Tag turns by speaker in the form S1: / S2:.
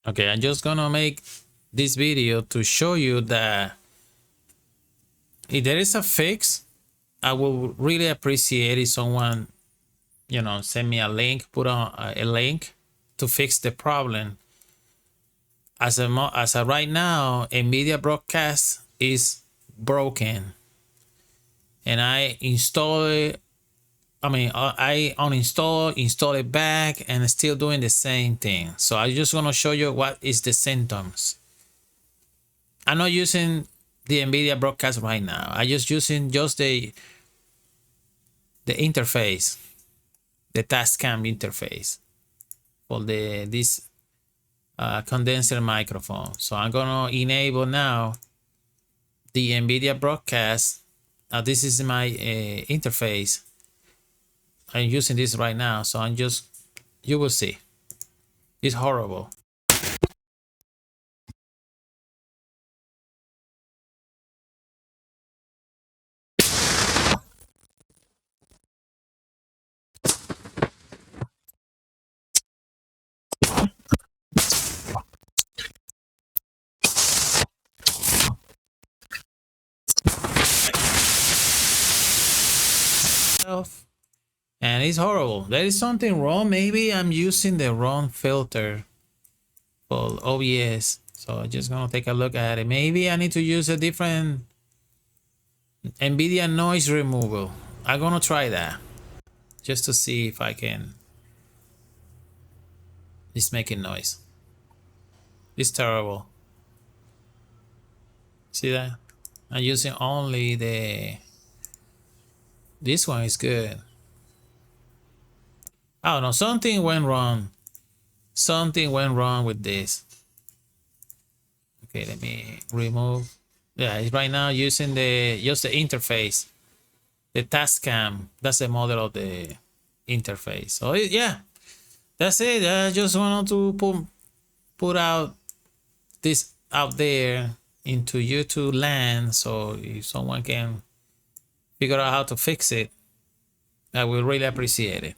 S1: Okay, I'm just gonna make this video to show you that if there is a fix, I will really appreciate if someone, send me a link, put on a link to fix the problem. As of right now, Nvidia Brodcast is broken, and I install it. I uninstall, install it back, and it's still doing the same thing. So I just want to show you what is the symptoms. I'm not using the Nvidia Brodcast right now. I just using the interface, the Tascam interface for this condenser microphone. So I'm gonna enable now the Nvidia Brodcast. Now this is my interface. I'm using this right now, so you will see. It's horrible. And it's horrible. There is something wrong. Maybe I'm using the wrong filter for OBS. So I'm just gonna take a look at it. Maybe I need to use a different Nvidia noise removal. I'm gonna try that just to see if I can. It's making noise. It's terrible. See that? I'm using only this one is good. I don't know, something went wrong. Something went wrong with this. Okay, let me remove. Yeah, it's right now using just the interface. The Tascam. That's the model of the interface. So yeah, that's it. I just wanted to put out this out there into YouTube land, so if someone can figure out how to fix it, I will really appreciate it.